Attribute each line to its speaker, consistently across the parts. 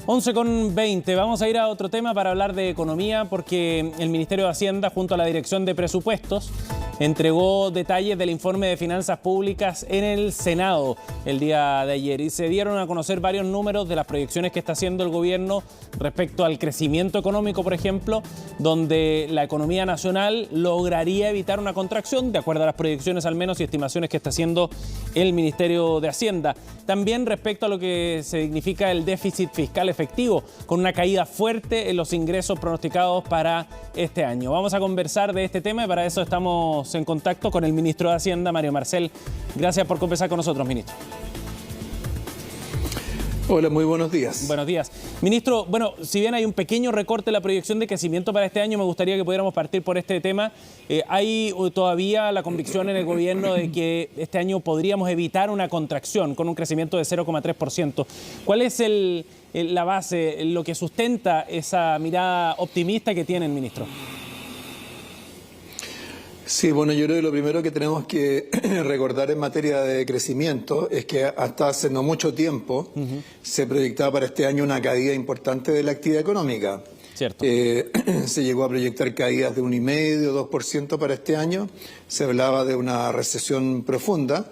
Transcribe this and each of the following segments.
Speaker 1: 11:20. Vamos a ir a otro tema para hablar de economía, porque el Ministerio de Hacienda, junto a la Dirección de Presupuestos, entregó detalles del informe de finanzas públicas en el Senado el día de ayer y se dieron a conocer varios números de las proyecciones que está haciendo el gobierno respecto al crecimiento económico, por ejemplo, donde la economía nacional lograría evitar una contracción, de acuerdo a las proyecciones al menos y estimaciones que está haciendo el Ministerio de Hacienda. También respecto a lo que significa el déficit fiscal efectivo, con una caída fuerte en los ingresos pronosticados para este año. Vamos a conversar de este tema y para eso estamos en contacto con el ministro de Hacienda, Mario Marcel. Gracias por conversar con nosotros, ministro.
Speaker 2: Hola, muy buenos días.
Speaker 1: Buenos días. Ministro, bueno, si bien hay un pequeño recorte en la proyección de crecimiento para este año, me gustaría que pudiéramos partir por este tema. ¿Hay todavía la convicción en el gobierno de que este año podríamos evitar una contracción con un crecimiento de 0,3%? ¿Cuál es la base, lo que sustenta esa mirada optimista que tiene el ministro?
Speaker 2: Sí, bueno, yo creo que lo primero que tenemos que recordar en materia de crecimiento es que hasta hace no mucho tiempo se proyectaba para este año una caída importante de la actividad económica.
Speaker 1: Cierto.
Speaker 2: Se llegó a proyectar caídas de 1,5%, 2% para este año. Se hablaba de una recesión profunda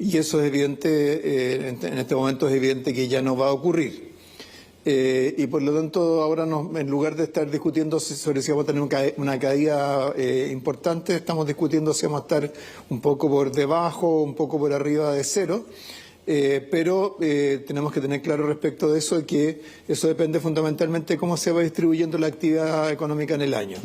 Speaker 2: y eso es evidente, en este momento es evidente que ya no va a ocurrir. Y por lo tanto ahora en lugar de estar discutiendo sobre si vamos a tener una caída importante, estamos discutiendo si vamos a estar un poco por debajo, un poco por arriba de cero, pero tenemos que tener claro respecto de eso, que eso depende fundamentalmente de cómo se va distribuyendo la actividad económica en el año.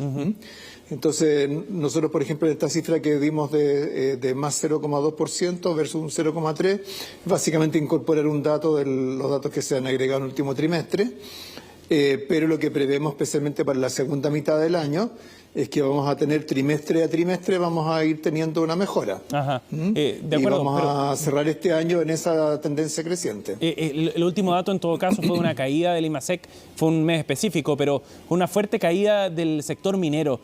Speaker 2: Entonces, nosotros, por ejemplo, esta cifra que dimos de más 0,2% versus un 0,3%, básicamente incorporar un dato de los datos que se han agregado en el último trimestre, pero lo que prevemos especialmente para la segunda mitad del año es que vamos a tener trimestre a trimestre, vamos a ir teniendo una mejora.
Speaker 1: Ajá. De acuerdo,
Speaker 2: y vamos a cerrar este año en esa tendencia creciente.
Speaker 1: El último dato en todo caso fue una caída del IMASEC, fue un mes específico, pero una fuerte caída del sector minero.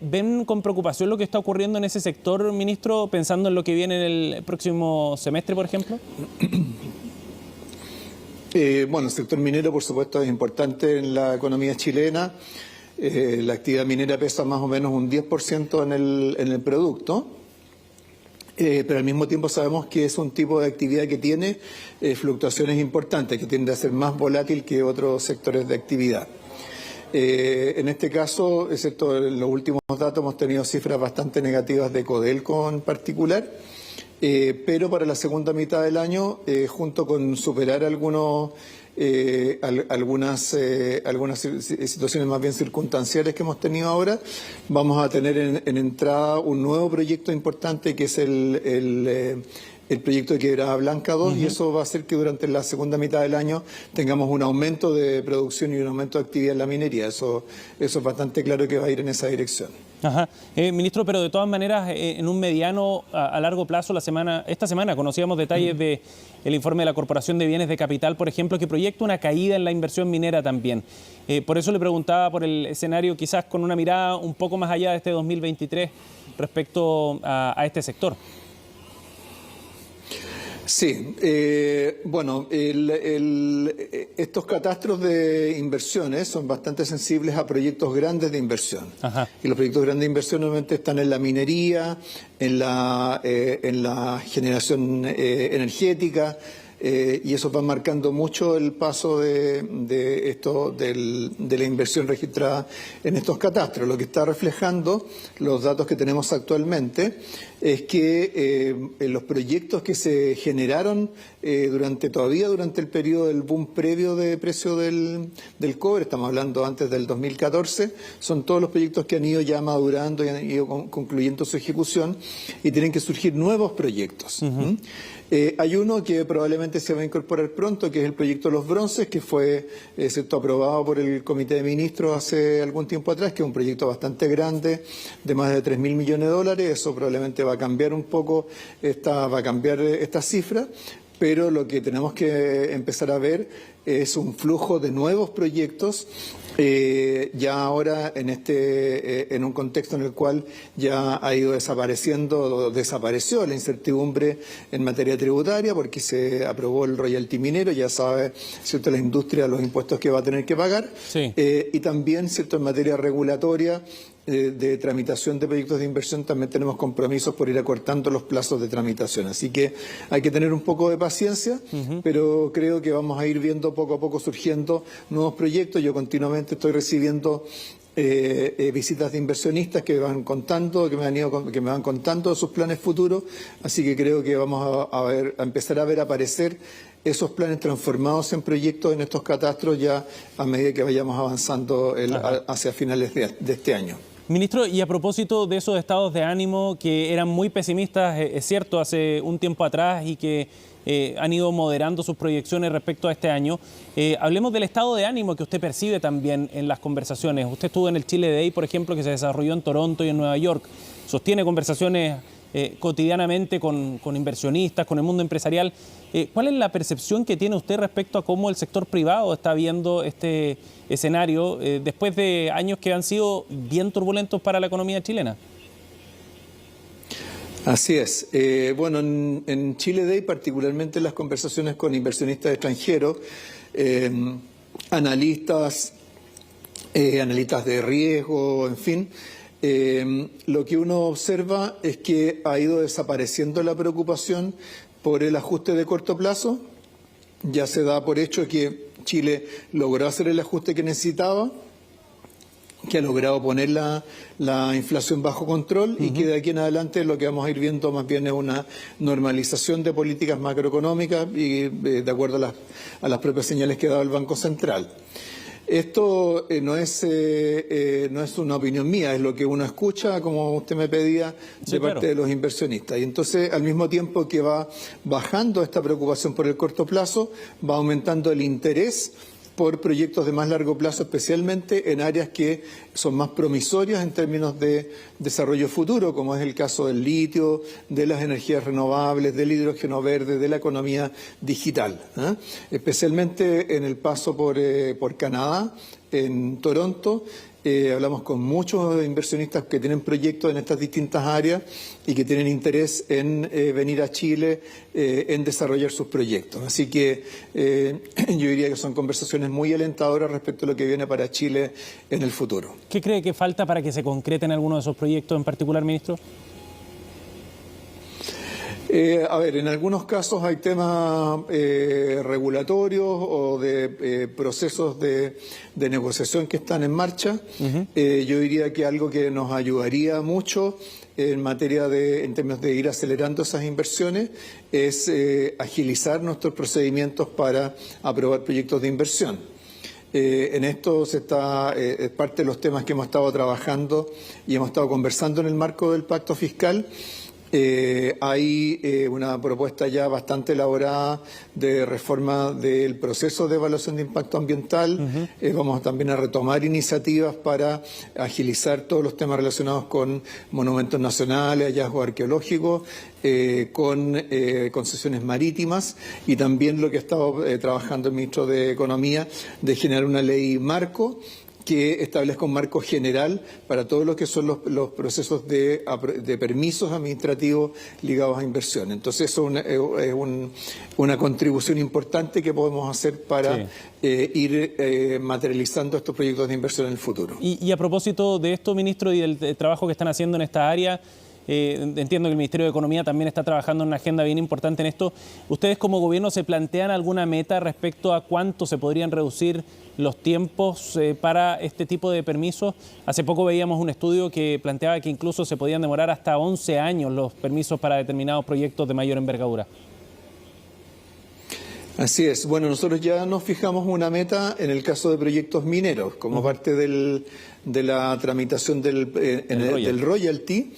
Speaker 1: ¿Ven con preocupación lo que está ocurriendo en ese sector, ministro, pensando en lo que viene en el próximo semestre, por ejemplo?
Speaker 2: Bueno, el sector minero, por supuesto, es importante en la economía chilena. La actividad minera pesa más o menos un 10% en el producto, pero al mismo tiempo sabemos que es un tipo de actividad que tiene fluctuaciones importantes, que tiende a ser más volátil que otros sectores de actividad. En este caso, excepto en los últimos datos, hemos tenido cifras bastante negativas de Codelco en particular, pero para la segunda mitad del año, junto con superar algunas situaciones más bien circunstanciales que hemos tenido ahora, vamos a tener en entrada un nuevo proyecto importante que es el proyecto de Quebrada Blanca 2, y eso va a hacer que durante la segunda mitad del año tengamos un aumento de producción y un aumento de actividad en la minería. Eso es bastante claro que va a ir en esa dirección.
Speaker 1: Ajá. Ministro, pero de todas maneras, en un mediano a largo plazo, esta semana conocíamos detalles del informe de la Corporación de Bienes de Capital, por ejemplo, que proyecta una caída en la inversión minera también. Por eso le preguntaba por el escenario, quizás con una mirada un poco más allá de este 2023 respecto a este sector.
Speaker 2: Sí, bueno, estos catastros de inversiones son bastante sensibles a proyectos grandes de inversión.
Speaker 1: Ajá.
Speaker 2: Y los proyectos grandes de inversión normalmente están en la minería, en la generación energética, y eso va marcando mucho el paso de la inversión registrada en estos catastros. Lo que está reflejando los datos que tenemos actualmente es que los proyectos que se generaron durante el periodo del boom previo de precio del cobre, estamos hablando antes del 2014, son todos los proyectos que han ido ya madurando y han ido concluyendo su ejecución y tienen que surgir nuevos proyectos. Hay uno que probablemente se va a incorporar pronto, que es el proyecto Los Bronces, que fue aprobado por el Comité de Ministros hace algún tiempo atrás, que es un proyecto bastante grande, de más de 3.000 millones de dólares. Eso probablemente va a cambiar un poco, va a cambiar esta cifra. pero lo que tenemos que empezar a ver es un flujo de nuevos proyectos, ya ahora en un contexto en el cual ya ha ido desapareció la incertidumbre en materia tributaria porque se aprobó el royalty minero, ya sabe, ¿cierto?, la industria los impuestos que va a tener que pagar,
Speaker 1: sí.
Speaker 2: Y también, ¿cierto?, en materia regulatoria de tramitación de proyectos de inversión también tenemos compromisos por ir acortando los plazos de tramitación. Así que hay que tener un poco de paciencia, pero creo que vamos a ir viendo poco a poco surgiendo nuevos proyectos. Yo continuamente estoy recibiendo visitas de inversionistas que me van contando de sus planes futuros, así que creo que vamos a empezar a ver aparecer esos planes transformados en proyectos en estos catastros ya a medida que vayamos avanzando hacia finales de este año.
Speaker 1: Ministro, y a propósito de esos estados de ánimo que eran muy pesimistas, es cierto, hace un tiempo atrás y que han ido moderando sus proyecciones respecto a este año, hablemos del estado de ánimo que usted percibe también en las conversaciones. Usted estuvo en el Chile Day, por ejemplo, que se desarrolló en Toronto y en Nueva York. Sostiene conversaciones cotidianamente con inversionistas, con el mundo empresarial. ¿Cuál es la percepción que tiene usted respecto a cómo el sector privado está viendo este escenario después de años que han sido bien turbulentos para la economía chilena?
Speaker 2: Así es. Bueno, en Chile Day, particularmente en las conversaciones con inversionistas extranjeros, analistas de riesgo, en fin, lo que uno observa es que ha ido desapareciendo la preocupación por el ajuste de corto plazo. Ya se da por hecho que Chile logró hacer el ajuste que necesitaba, que ha logrado poner la inflación bajo control y que de aquí en adelante lo que vamos a ir viendo más bien es una normalización de políticas macroeconómicas y de acuerdo a las propias señales que ha dado el Banco Central. Esto no es una opinión mía, es lo que uno escucha, como usted me pedía, de parte de los inversionistas. Y entonces, al mismo tiempo que va bajando esta preocupación por el corto plazo, va aumentando el interés por proyectos de más largo plazo, especialmente en áreas que son más promisorias en términos de desarrollo futuro, como es el caso del litio, de las energías renovables, del hidrógeno verde, de la economía digital, especialmente en el paso por Canadá, en Toronto. Hablamos con muchos inversionistas que tienen proyectos en estas distintas áreas y que tienen interés en venir a Chile en desarrollar sus proyectos. Así que yo diría que son conversaciones muy alentadoras respecto a lo que viene para Chile en el futuro.
Speaker 1: ¿Qué cree que falta para que se concreten algunos de esos proyectos en particular, ministro?
Speaker 2: En algunos casos hay temas regulatorios o de procesos de negociación que están en marcha. Yo diría que algo que nos ayudaría mucho en términos de ir acelerando esas inversiones es agilizar nuestros procedimientos para aprobar proyectos de inversión. En esto es parte de los temas que hemos estado trabajando y hemos estado conversando en el marco del pacto fiscal. Hay una propuesta ya bastante elaborada de reforma del proceso de evaluación de impacto ambiental. Vamos también a retomar iniciativas para agilizar todos los temas relacionados con monumentos nacionales, hallazgos arqueológicos, con concesiones marítimas y también lo que ha estado trabajando el ministro de Economía de generar una ley marco que establezca un marco general para todo lo que son los procesos de permisos administrativos ligados a inversión. Entonces eso es una contribución importante que podemos hacer para ir materializando estos proyectos de inversión en el futuro.
Speaker 1: Y a propósito de esto, ministro, y del trabajo que están haciendo en esta área, entiendo que el Ministerio de Economía también está trabajando en una agenda bien importante en esto. ¿Ustedes como gobierno se plantean alguna meta respecto a cuánto se podrían reducir los tiempos para este tipo de permisos? Hace poco veíamos un estudio que planteaba que incluso se podían demorar hasta 11 años los permisos para determinados proyectos de mayor envergadura.
Speaker 2: Así es. Bueno, nosotros ya nos fijamos una meta en el caso de proyectos mineros, como parte de la tramitación del royalty.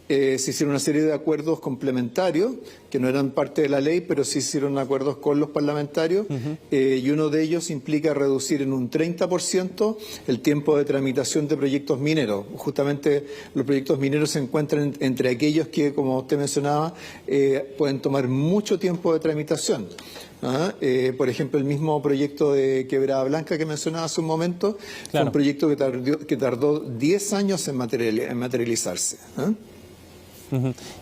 Speaker 2: se hicieron una serie de acuerdos complementarios que no eran parte de la ley, pero sí hicieron acuerdos con los parlamentarios, y uno de ellos implica reducir en un 30% el tiempo de tramitación de proyectos mineros. Justamente los proyectos mineros se encuentran entre aquellos que, como usted mencionaba, pueden tomar mucho tiempo de tramitación. Por ejemplo, el mismo proyecto de Quebrada Blanca que mencionaba hace un momento, fue un proyecto que tardó 10 años en materializarse.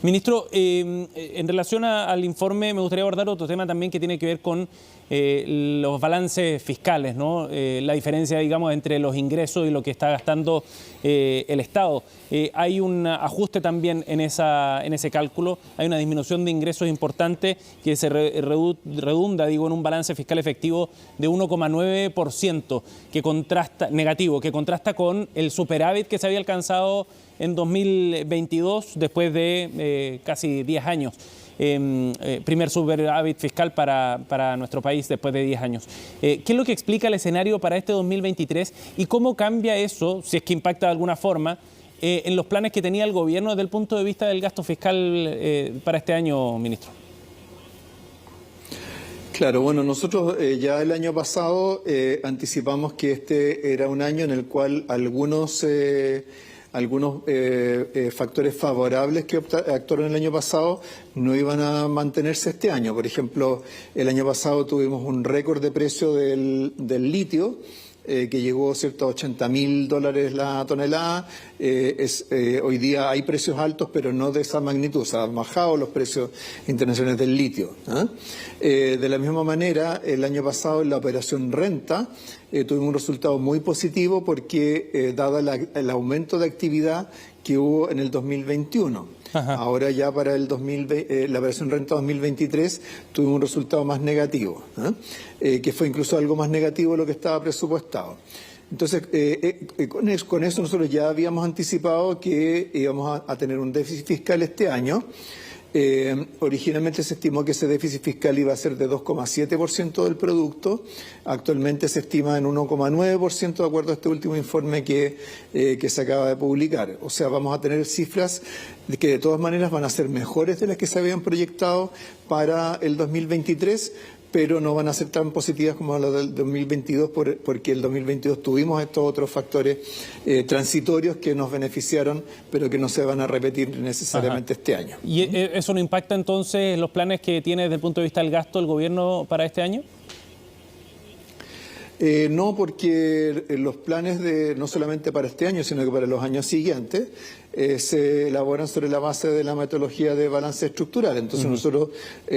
Speaker 1: Ministro, en relación al informe me gustaría abordar otro tema también que tiene que ver con los balances fiscales, ¿no? La diferencia, digamos, entre los ingresos y lo que está gastando el Estado. Hay un ajuste también en ese cálculo, hay una disminución de ingresos importante que se redunda, digo, en un balance fiscal efectivo de 1,9% negativo, que contrasta con el superávit que se había alcanzado en 2022, después de casi 10 años. Primer superávit fiscal para nuestro país después de 10 años. ¿Qué es lo que explica el escenario para este 2023 y cómo cambia eso, si es que impacta de alguna forma, en los planes que tenía el gobierno desde el punto de vista del gasto fiscal para este año, ministro?
Speaker 2: Claro, bueno, nosotros ya el año pasado anticipamos que este era un año en el cual algunos factores favorables que actuaron el año pasado no iban a mantenerse este año. Por ejemplo, el año pasado tuvimos un récord de precio del litio, que llegó, ¿cierto?, a $80.000 la tonelada. Hoy día hay precios altos, pero no de esa magnitud. Se han bajado los precios internacionales del litio. De la misma manera, el año pasado en la operación renta tuvimos un resultado muy positivo porque, dado el aumento de actividad que hubo en el 2021. Ahora ya para el la operación renta 2023 tuvimos un resultado más negativo, que fue incluso algo más negativo de lo que estaba presupuestado. Entonces, con eso nosotros ya habíamos anticipado que íbamos a tener un déficit fiscal este año. Originalmente se estimó que ese déficit fiscal iba a ser de 2,7% del producto. Actualmente se estima en 1,9% de acuerdo a este último informe que se acaba de publicar. O sea, vamos a tener cifras que de todas maneras van a ser mejores de las que se habían proyectado para el 2023, pero no van a ser tan positivas como las del 2022, porque el 2022 tuvimos estos otros factores transitorios que nos beneficiaron, pero que no se van a repetir necesariamente este año.
Speaker 1: ¿Y eso no impacta entonces en los planes que tiene desde el punto de vista del gasto el gobierno para este año?
Speaker 2: No, porque los planes no solamente para este año, sino que para los años siguientes, se elaboran sobre la base de la metodología de balance estructural. Entonces nosotros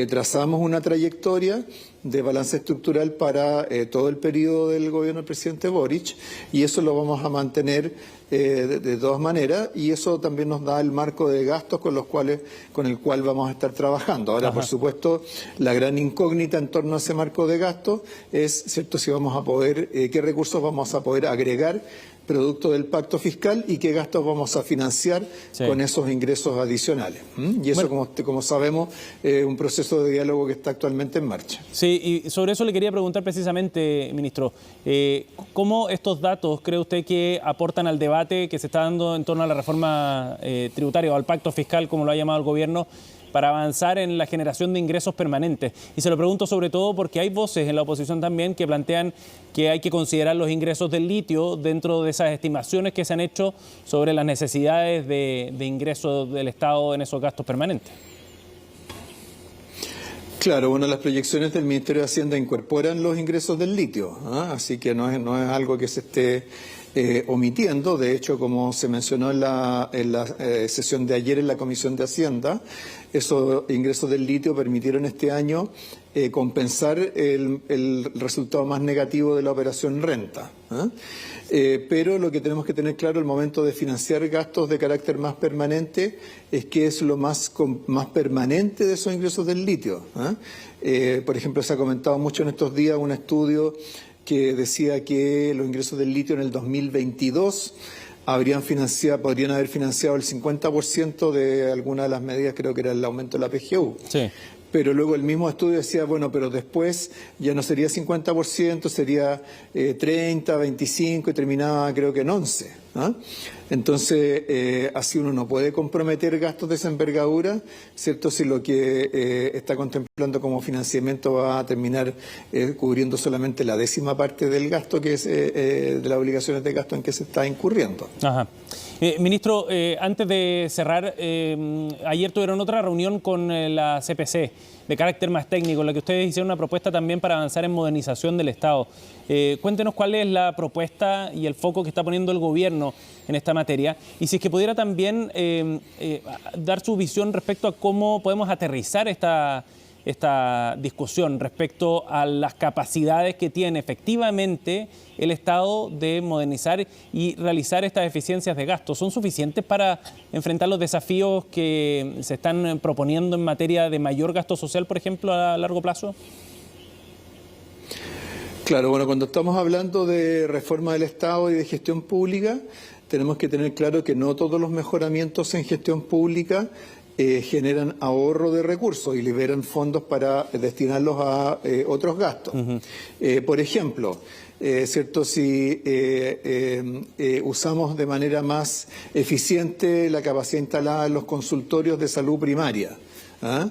Speaker 2: trazamos una trayectoria de balance estructural para todo el periodo del gobierno del presidente Boric, y eso lo vamos a mantener de todas maneras, y eso también nos da el marco de gastos con el cual vamos a estar trabajando. Ahora, por supuesto, la gran incógnita en torno a ese marco de gastos es, ¿cierto?, si vamos a poder, qué recursos vamos a poder agregar producto del pacto fiscal y qué gastos vamos a financiar con esos ingresos adicionales. Y eso, como sabemos, es un proceso de diálogo que está actualmente en marcha.
Speaker 1: Sí, y sobre eso le quería preguntar precisamente, ministro, ¿cómo estos datos cree usted que aportan al debate que se está dando en torno a la reforma tributaria o al pacto fiscal, como lo ha llamado el gobierno, para avanzar en la generación de ingresos permanentes? Y se lo pregunto sobre todo porque hay voces en la oposición también que plantean que hay que considerar los ingresos del litio dentro de esas estimaciones que se han hecho sobre las necesidades de ingresos del Estado en esos gastos permanentes.
Speaker 2: Claro, bueno, las proyecciones del Ministerio de Hacienda incorporan los ingresos del litio, así que no es algo que se esté omitiendo. De hecho, como se mencionó en la sesión de ayer en la Comisión de Hacienda, esos ingresos del litio permitieron este año compensar el resultado más negativo de la operación renta. Pero lo que tenemos que tener claro al momento de financiar gastos de carácter más permanente es qué es lo más permanente de esos ingresos del litio. Por ejemplo, se ha comentado mucho en estos días un estudio que decía que los ingresos del litio en el 2022 podrían haber financiado el 50% de alguna de las medidas, creo que era el aumento de la PGU. Sí. Pero luego el mismo estudio decía, bueno, pero después ya no sería 50%, sería 30, 25 y terminaba creo que en 11. ¿ah? Entonces, así uno no puede comprometer gastos de esa envergadura, ¿cierto? Si lo que está contemplando como financiamiento va a terminar cubriendo solamente la 10ª parte del gasto, que es de las obligaciones de gasto en que se está incurriendo.
Speaker 1: Ajá. Ministro, antes de cerrar, ayer tuvieron otra reunión con la CPC de carácter más técnico, en la que ustedes hicieron una propuesta también para avanzar en modernización del Estado. Cuéntenos cuál es la propuesta y el foco que está poniendo el gobierno en esta materia, y si es que pudiera también dar su visión respecto a cómo podemos aterrizar esta discusión respecto a las capacidades que tiene efectivamente el Estado de modernizar y realizar estas eficiencias de gasto. ¿Son suficientes para enfrentar los desafíos que se están proponiendo en materia de mayor gasto social, por ejemplo, a largo plazo?
Speaker 2: Claro, bueno, cuando estamos hablando de reforma del Estado y de gestión pública, tenemos que tener claro que no todos los mejoramientos en gestión pública generan ahorro de recursos y liberan fondos para destinarlos a otros gastos. Por ejemplo, ¿cierto? Si usamos de manera más eficiente la capacidad instalada en los consultorios de salud primaria, ¿ah?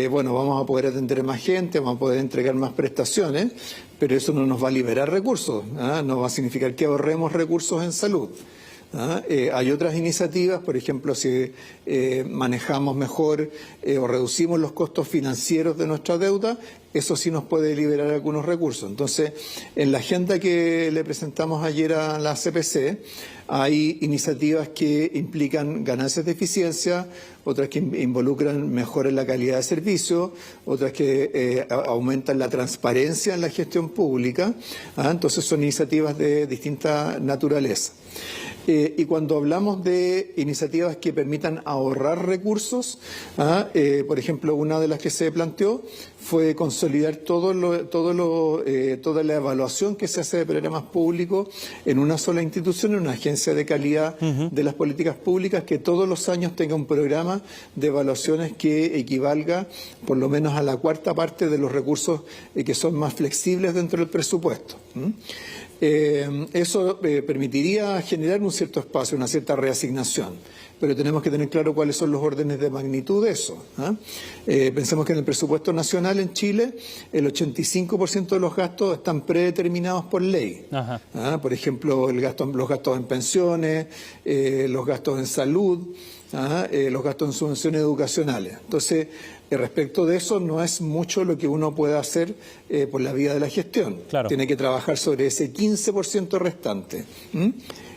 Speaker 2: Bueno, vamos a poder atender más gente, vamos a poder entregar más prestaciones, pero eso no nos va a liberar recursos, ¿ah? No va a significar que ahorremos recursos en salud. ¿Ah? Hay otras iniciativas, por ejemplo, si manejamos mejor o reducimos los costos financieros de nuestra deuda, eso sí nos puede liberar algunos recursos. Entonces, en la agenda que le presentamos ayer a la CPC, hay iniciativas que implican ganancias de eficiencia, otras que involucran mejora en la calidad de servicio, otras que aumentan la transparencia en la gestión pública. ¿Ah? Entonces, son iniciativas de distinta naturaleza. Y cuando hablamos de iniciativas que permitan ahorrar recursos, por ejemplo, una de las que se planteó fue consolidar toda la evaluación que se hace de programas públicos en una sola institución, en una agencia de calidad de las políticas públicas, que todos los años tenga un programa de evaluaciones que equivalga por lo menos a la 4ª parte de los recursos que son más flexibles dentro del presupuesto. Eso permitiría generar un cierto espacio, una cierta reasignación, pero tenemos que tener claro cuáles son los órdenes de magnitud de eso. Pensemos que en el presupuesto nacional en Chile el 85% de los gastos están predeterminados por ley. Por ejemplo, los gastos en pensiones, los gastos en salud, los gastos en subvenciones educacionales. Entonces, respecto de eso, no es mucho lo que uno puede hacer por la vía de la gestión.
Speaker 1: Claro.
Speaker 2: Tiene que trabajar sobre ese 15% restante.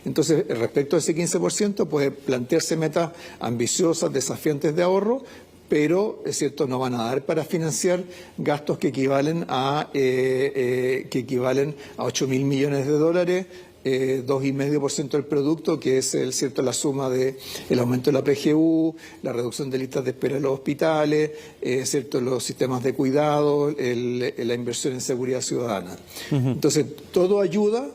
Speaker 2: Entonces, respecto a ese 15%, puede plantearse metas ambiciosas, desafiantes de ahorro, pero, es cierto, no van a dar para financiar gastos que equivalen a 8.000 millones de dólares, 2,5% del producto, que es la suma del aumento de la PGU, la reducción de listas de espera en los hospitales, los sistemas de cuidado, la inversión en seguridad ciudadana. Entonces, todo ayuda.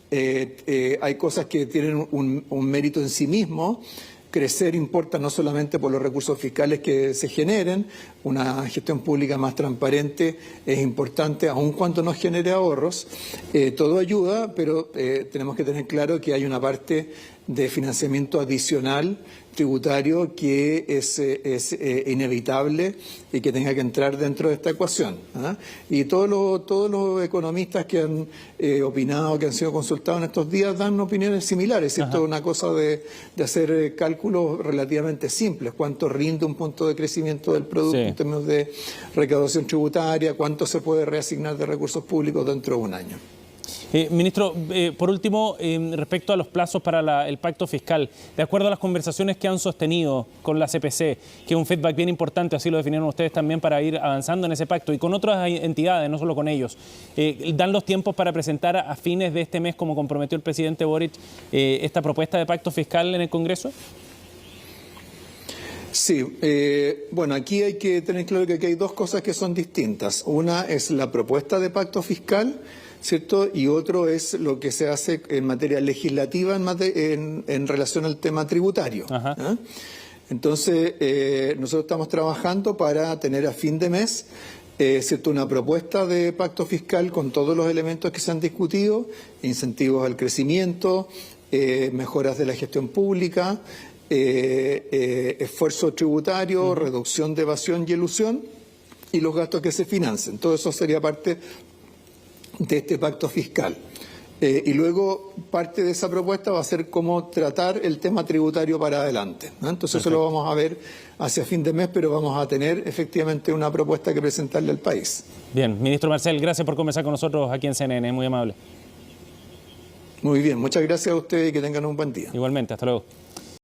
Speaker 2: Hay cosas que tienen un mérito en sí mismo. Crecer importa no solamente por los recursos fiscales que se generen, una gestión pública más transparente es importante, aun cuando no genere ahorros. Todo ayuda, pero tenemos que tener claro que hay una parte de financiamiento adicional tributario que es inevitable y que tenga que entrar dentro de esta ecuación. Y todos los economistas que han opinado, que han sido consultados en estos días, dan opiniones similares. Esto es una cosa de hacer cálculos relativamente simples. ¿Cuánto rinde un punto de crecimiento del producto en términos de recaudación tributaria? ¿Cuánto se puede reasignar de recursos públicos dentro de un año?
Speaker 1: Ministro, por último, respecto a los plazos para el pacto fiscal, de acuerdo a las conversaciones que han sostenido con la CPC, que es un feedback bien importante, así lo definieron ustedes también, para ir avanzando en ese pacto, y con otras entidades, no solo con ellos, ¿dan los tiempos para presentar a fines de este mes, como comprometió el presidente Boric, esta propuesta de pacto fiscal en el Congreso?
Speaker 2: Sí, bueno, aquí hay que tener claro que aquí hay dos cosas que son distintas. Una es la propuesta de pacto fiscal, ¿cierto? Y otro es lo que se hace en materia legislativa en relación al tema tributario. Entonces, nosotros estamos trabajando para tener a fin de mes ¿cierto? Una propuesta de pacto fiscal con todos los elementos que se han discutido, incentivos al crecimiento, mejoras de la gestión pública, esfuerzo tributario, reducción de evasión y elusión y los gastos que se financien. Todo eso sería parte de este pacto fiscal. Y luego parte de esa propuesta va a ser cómo tratar el tema tributario para adelante, ¿no? Entonces eso lo vamos a ver hacia fin de mes, pero vamos a tener efectivamente una propuesta que presentarle al país.
Speaker 1: Bien, ministro Marcel, gracias por conversar con nosotros aquí en CNN, muy amable.
Speaker 2: Muy bien, muchas gracias a ustedes y que tengan un buen día.
Speaker 1: Igualmente, hasta luego.